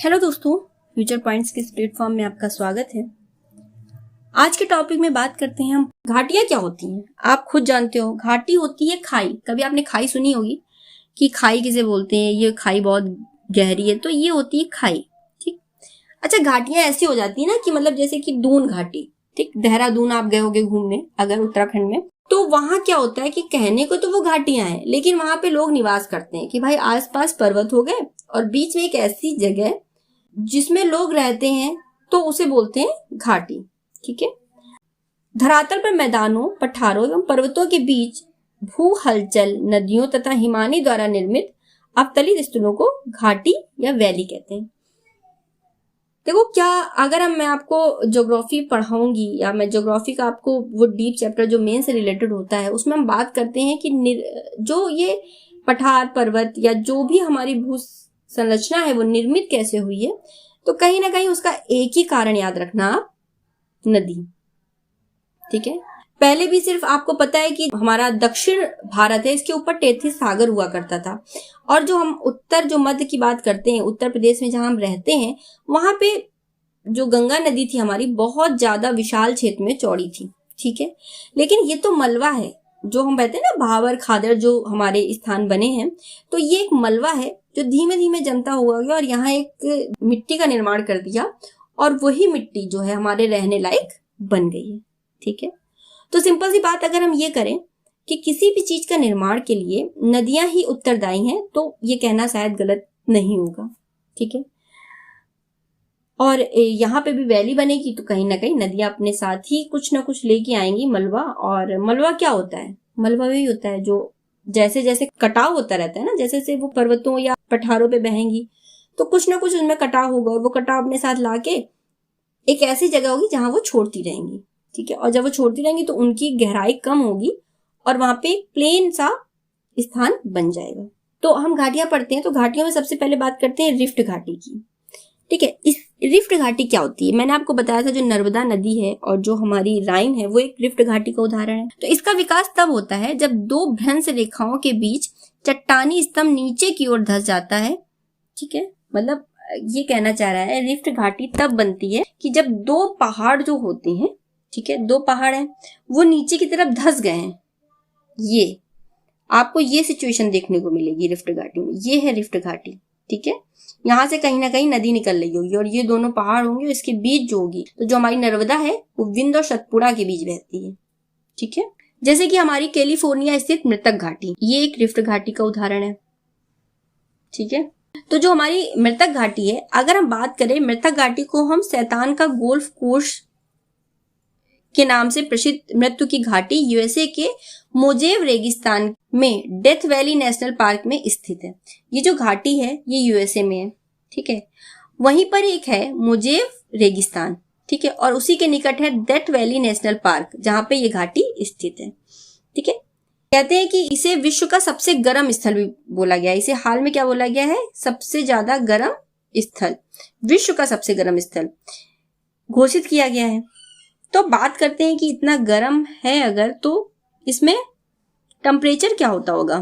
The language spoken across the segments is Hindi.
हेलो दोस्तों, फ्यूचर पॉइंट्स के इस प्लेटफॉर्म में आपका स्वागत है। आज के टॉपिक में बात करते हैं हम घाटियां क्या होती हैं। आप खुद जानते हो, घाटी होती है खाई। कभी आपने खाई सुनी होगी कि खाई किसे बोलते हैं, ये खाई बहुत गहरी है, तो ये होती है खाई। ठीक। अच्छा, घाटियां ऐसी हो जाती है ना कि मतलब जैसे कि दून घाटी। ठीक, देहरादून आप गए होगे घूमने अगर उत्तराखंड में, तो वहां क्या होता है कि कहने को तो वो घाटियां हैं, लेकिन वहां पे लोग निवास करते हैं कि भाई आसपास पर्वत हो गए और बीच में एक ऐसी जगह जिसमें लोग रहते हैं, तो उसे बोलते हैं घाटी। ठीक है। धरातल पर मैदानों, पठारों एवं पर्वतों के बीच भू हलचल, नदियों तथा हिमानी द्वारा निर्मित अवतलित स्थलों को घाटी या वैली कहते हैं। देखो, क्या अगर मैं आपको ज्योग्राफी पढ़ाऊंगी या मैं ज्योग्राफी का आपको वो डीप चैप्टर जो मेन से रिलेटेड होता है उसमें हम बात करते हैं कि जो ये पठार, पर्वत या जो भी हमारी भू संरचना है वो निर्मित कैसे हुई है, तो कहीं ना कहीं उसका एक ही कारण याद रखना आप, नदी। ठीक है। पहले भी सिर्फ आपको पता है कि हमारा दक्षिण भारत है, इसके ऊपर तेथिस सागर हुआ करता था, और जो हम उत्तर जो मध्य की बात करते हैं, उत्तर प्रदेश में जहां हम रहते हैं, वहां पे जो गंगा नदी थी हमारी बहुत ज्यादा विशाल क्षेत्र में चौड़ी थी। ठीक है। लेकिन ये तो मलबा है, जो हम कहते हैं ना भावर खादर जो हमारे स्थान बने हैं, तो ये एक मलबा है जो धीमे धीमे जमता हुआ गया और यहाँ एक मिट्टी का निर्माण कर दिया, और वही मिट्टी जो है हमारे रहने लायक बन गई है। ठीक है। तो सिंपल सी बात, अगर हम ये करें कि किसी भी चीज का निर्माण के लिए नदियां ही उत्तरदायी हैं, तो ये कहना शायद गलत नहीं होगा। ठीक है। और यहाँ पे भी वैली बनेगी तो कहीं ना कहीं नदियां अपने साथ ही कुछ ना कुछ लेके आएंगी, मलबा। और मलबा क्या होता है? मलबा वही होता है जो जैसे जैसे कटाव होता रहता है ना, जैसे जैसे वो पर्वतों या पठारों पे बहेंगी तो कुछ ना कुछ उनमें कटाव होगा, और वो कटाव अपने साथ लाके एक ऐसी जगह होगी जहां वो छोड़ती रहेंगी। ठीक है। और जब वो छोड़ती रहेंगी तो उनकी गहराई कम होगी और वहां पे एक प्लेन सा स्थान बन जाएगा। तो हम घाटियां पढ़ते हैं, तो घाटियों में सबसे पहले बात करते हैं रिफ्ट घाटी की। ठीक है। इस रिफ्ट घाटी क्या होती है? मैंने आपको बताया था जो नर्मदा नदी है और जो हमारी राइन है वो एक रिफ्ट घाटी का उदाहरण है। तो इसका विकास तब होता है जब दो भ्रंश रेखाओं के बीच चट्टानी स्तंभ नीचे की ओर धंस जाता है। ठीक है। मतलब ये कहना चाह रहा है रिफ्ट घाटी तब बनती है कि जब दो पहाड़ जो होते हैं, ठीक है, दो पहाड़ हैं, वो नीचे की तरफ धंस गए हैं। ये आपको ये सिचुएशन देखने को मिलेगी रिफ्ट घाटी में। ये है रिफ्ट घाटी। ठीक है। यहाँ से कहीं ना कहीं नदी निकल रही होगी और ये दोनों पहाड़ होंगे, इसके बीच जो होगी, तो जो हमारी नर्मदा है वो विंध्य और सतपुड़ा के बीच बहती है। ठीक है। जैसे कि हमारी कैलिफोर्निया स्थित मृतक घाटी, ये एक रिफ्ट घाटी का उदाहरण है। ठीक है। तो जो हमारी मृतक घाटी है, अगर हम बात करें, मृतक घाटी को हम शैतान का गोल्फ कोर्स के नाम से प्रसिद्ध मृत्यु की घाटी यूएसए के मोजेव रेगिस्तान में डेथ वैली नेशनल पार्क में स्थित है। ये जो घाटी है ये यूएसए में है। ठीक है। वहीं पर एक है मोजेव रेगिस्तान। ठीक है। और उसी के निकट है डेथ वैली नेशनल पार्क, जहां पे ये घाटी स्थित है। ठीक है। कहते हैं कि इसे विश्व का सबसे गर्म स्थल भी बोला गया है। इसे हाल में क्या बोला गया है? सबसे ज्यादा गर्म स्थल, विश्व का सबसे गर्म स्थल घोषित किया गया है। तो बात करते हैं कि इतना गर्म है अगर, तो इसमें टेम्परेचर क्या होता होगा?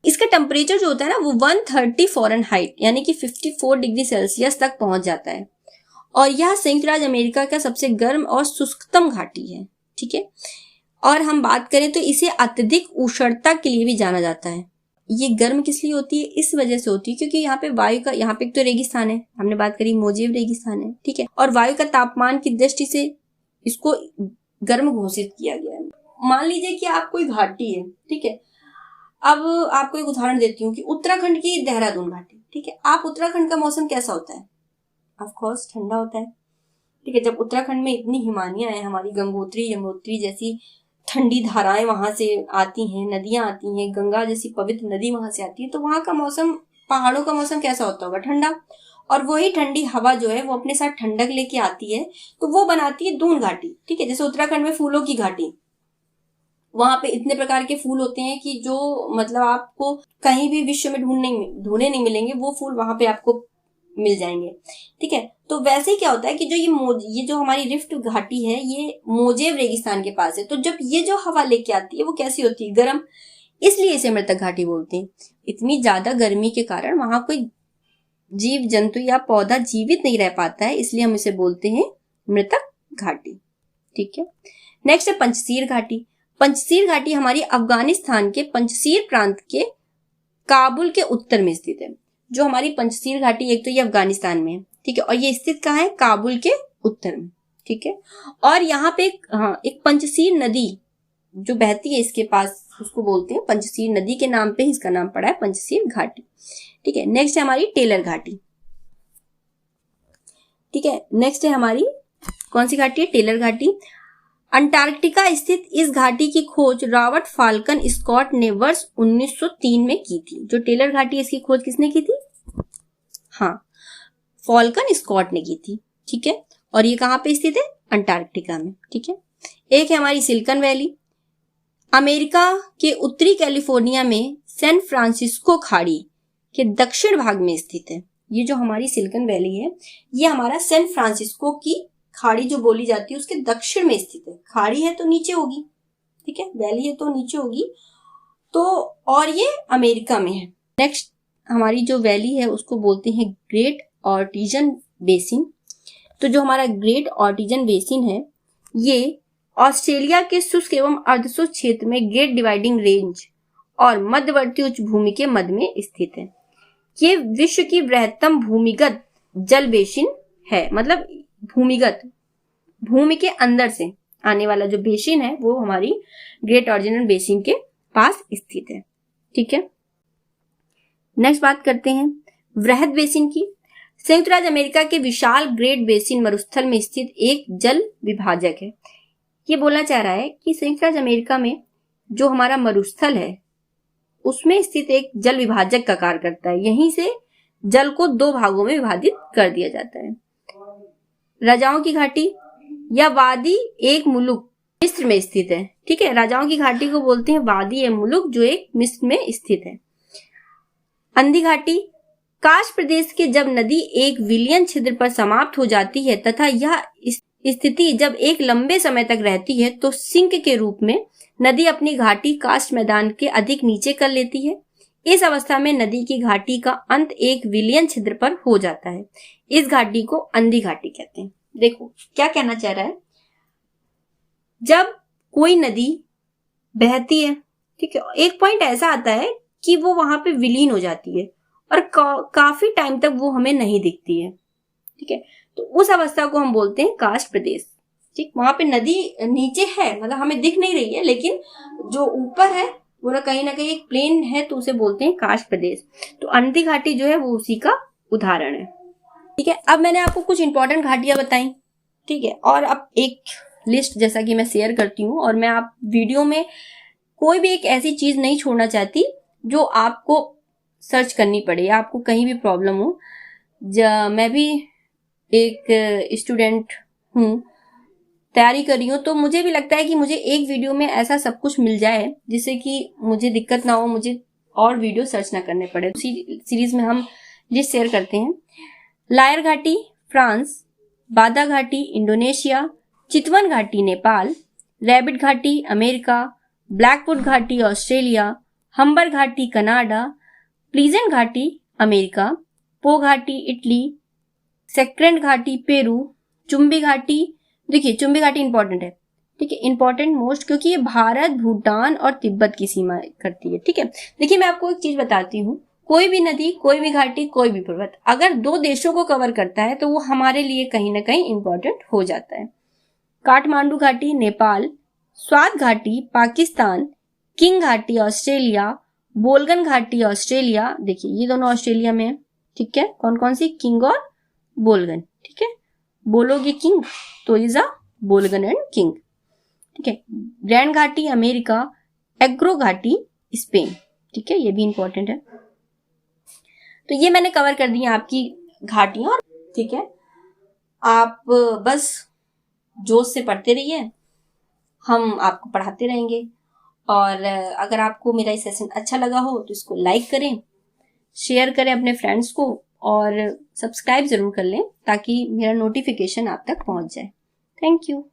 इसका टेम्परेचर जो होता है ना वो 130 फ़ारेनहाइट यानी कि 54 डिग्री सेल्सियस तक पहुंच जाता है, और यह संयुक्त राज्य अमेरिका का सबसे गर्म और शुष्कतम घाटी है। ठीक है। और हम बात करें तो इसे अत्यधिक उष्णता के लिए भी जाना जाता है। ये गर्म किस लिए होती है? इस वजह से होती है क्योंकि यहाँ पे वायु का, यहाँ पे एक तो रेगिस्तान है, हमने बात करी मोजेव रेगिस्तान है। ठीक है। और वायु का तापमान की दृष्टि से इसको गर्म घोषित किया गया है। मान लीजिए कि आप कोई घाटी है। ठीक है। अब आपको एक उदाहरण देती हूँ कि उत्तराखंड की देहरादून घाटी। ठीक है। आप उत्तराखंड का मौसम कैसा होता है? ऑफ कोर्स ठंडा होता है। ठीक है। जब उत्तराखंड में इतनी हिमानियां हैं, हमारी गंगोत्री, यमुनोत्री जैसी ठंडी धाराएं वहां से आती हैं, नदियां आती हैं, गंगा जैसी पवित्र नदी वहां से आती है, तो वहां का मौसम, पहाड़ों का मौसम कैसा होता होगा? ठंडा। और वही ठंडी हवा जो है वो अपने साथ ठंडक लेके आती है, तो वो बनाती है दून घाटी। ठीक है। जैसे उत्तराखंड में फूलों की घाटी, वहां पे इतने प्रकार के फूल होते हैं कि जो मतलब आपको कहीं भी विश्व में ढूंढने नहीं मिलेंगे, वो फूल वहां पे आपको मिल जाएंगे। ठीक है। तो वैसे ही क्या होता है कि जो ये जो हमारी रिफ्ट घाटी है ये मोजेव रेगिस्तान के पास है, तो जब ये जो हवा लेके आती है वो कैसी होती है? गर्म। इसलिए इसे मृतक घाटी बोलते हैं। इतनी ज्यादा गर्मी के कारण वहां कोई जीव जंतु या पौधा जीवित नहीं रह पाता है, इसलिए हम इसे बोलते हैं मृतक घाटी। ठीक है, नेक्स्ट है पंचशील घाटी। पंचशील घाटी हमारी अफगानिस्तान के पंचशील प्रांत के काबुल के उत्तर में स्थित है। जो हमारी पंचशील घाटी, एक तो ये अफगानिस्तान में है, ठीक है, और ये स्थित कहाँ है? काबुल के उत्तर में। ठीक है, और यहाँ पे एक पंचशील नदी जो बहती है इसके पास, उसको बोलते हैं पंचशील नदी के नाम पे इसका नाम पड़ा है पंचशील घाटी। ठीक है, नेक्स्ट है हमारी टेलर घाटी। ठीक है, नेक्स्ट है हमारी कौन सी घाटी है? टेलर घाटी। अंटार्कटिका स्थित इस घाटी की खोज रॉबर्ट फाल्कन स्कॉट ने वर्ष 1903 में की थी। जो टेलर घाटी है इसकी खोज किसने की थी? हाँ, फाल्कन स्कॉट ने की थी। ठीक है, और ये कहाँ पे स्थित है? अंटार्कटिका में। ठीक है, एक है हमारी सिलिकॉन वैली। अमेरिका के उत्तरी कैलिफोर्निया में सैन फ्रांसिस्को खाड़ी के दक्षिण भाग में स्थित है। ये जो हमारी सिलिकॉन वैली है, ये हमारा सैन फ्रांसिस्को की खाड़ी जो बोली जाती है उसके दक्षिण में स्थित है। खाड़ी है तो नीचे होगी, ठीक है, वैली है तो नीचे होगी, तो और ये अमेरिका में है। नेक्स्ट हमारी जो वैली है उसको बोलते हैं ग्रेट आर्टिजन बेसिन। तो जो हमारा ग्रेट आर्टिजन बेसिन है ये ऑस्ट्रेलिया के शुष्क एवं अर्धशुष्क क्षेत्र में ग्रेट डिवाइडिंग रेंज और मध्यवर्ती उच्च भूमि के मध्य में स्थित है। ये विश्व की बृहत्तम भूमिगत जल बेसिन है। मतलब भूमिगत, भूमि के अंदर से आने वाला जो बेसिन है वो हमारी ग्रेट आर्टिजन बेसिन के पास स्थित है। ठीक है, नेक्स्ट बात करते हैं वृहद बेसिन की। संयुक्त राज्य अमेरिका के विशाल ग्रेट बेसिन मरुस्थल में स्थित एक जल विभाजक है। ये बोलना चाह रहा है कि संयुक्त राज्य अमेरिका में जो हमारा मरुस्थल है उसमें स्थित एक जल विभाजक का कार्य करता है। यहीं से जल को दो भागों में विभाजित कर दिया जाता है। राजाओं की घाटी या वादी एक मुलुक मिस्र में स्थित है। ठीक है, राजाओं की घाटी को बोलते हैं वादी ए मुलुक जो एक मिस्र में स्थित है। अंधी घाटी, काश प्रदेश के जब नदी एक विलयन छिद्र पर समाप्त हो जाती है तथा यह स्थिति जब एक लंबे समय तक रहती है तो सिंक के रूप में नदी अपनी घाटी कास्ट मैदान के अधिक नीचे कर लेती है। इस अवस्था में नदी की घाटी का अंत एक विलयन छिद्र पर हो जाता है। इस घाटी को अंधी घाटी कहते हैं। देखो क्या कहना चाह रहा है, जब कोई नदी बहती है, ठीक है, एक पॉइंट ऐसा आता है कि वो वहां पे विलीन हो जाती है और काफी टाइम तक वो हमें नहीं दिखती है। ठीक है, तो उस अवस्था को हम बोलते हैं कास्ट प्रदेश। ठीक, वहां पे नदी नीचे है, मतलब हमें दिख नहीं रही है, लेकिन जो ऊपर है वो ना कहीं एक प्लेन है, तो उसे बोलते हैं कास्ट प्रदेश। तो अंधी घाटी जो है वो उसी का उदाहरण है। ठीक है, अब मैंने आपको कुछ इंपॉर्टेंट घाटियां बताई। ठीक है, और अब एक लिस्ट जैसा कि मैं शेयर करती हूँ, और मैं आप वीडियो में कोई भी एक ऐसी चीज नहीं छोड़ना चाहती जो आपको सर्च करनी पड़े या आपको कहीं भी प्रॉब्लम हो। मैं भी एक स्टूडेंट हूँ, तैयारी कर रही हूँ, तो मुझे भी लगता है कि मुझे एक वीडियो में ऐसा सब कुछ मिल जाए जिससे कि मुझे दिक्कत ना हो, मुझे और वीडियो सर्च ना करने पड़े। उसी सीरीज में हम लिस्ट शेयर करते हैं। लायर घाटी फ्रांस, बादा घाटी इंडोनेशिया, चितवन घाटी नेपाल, रैबिट घाटी अमेरिका, ब्लैकवुड घाटी ऑस्ट्रेलिया, हम्बर घाटी कनाडा, प्लीजेंट घाटी अमेरिका, पो घाटी इटली, सेक्रेंट घाटी पेरू, चुंबी घाटी, देखिए चुंबी घाटी इंपॉर्टेंट है। ठीक है, इंपॉर्टेंट मोस्ट, क्योंकि ये भारत, भूटान और तिब्बत की सीमा करती है। ठीक है, देखिए मैं आपको एक चीज बताती हूँ, कोई भी नदी, कोई भी घाटी, कोई भी पर्वत अगर दो देशों को कवर करता है तो वो हमारे लिए कहीं ना कहीं इंपॉर्टेंट हो जाता है। काठमांडू घाटी नेपाल, स्वात घाटी पाकिस्तान, किंग घाटी ऑस्ट्रेलिया, बोलगन घाटी ऑस्ट्रेलिया, देखिए ये दोनों ऑस्ट्रेलिया में है। ठीक है, कौन कौन सी? किंग और बोलगन। ठीक है, बोलोगे किंग तो इज अ बोलगन एंड किंग। ठीक है, ग्रैंड घाटी अमेरिका, एग्रो घाटी स्पेन। ठीक है, ये भी इंपॉर्टेंट है। तो ये मैंने कवर कर दी है आपकी घाटियां। ठीक है, आप बस जोश से पढ़ते रहिए, हम आपको पढ़ाते रहेंगे। और अगर आपको मेरा ये सेशन अच्छा लगा हो तो इसको लाइक करें, शेयर करें अपने फ्रेंड्स को, और सब्सक्राइब जरूर कर लें ताकि मेरा नोटिफिकेशन आप तक पहुंच जाए। Thank you.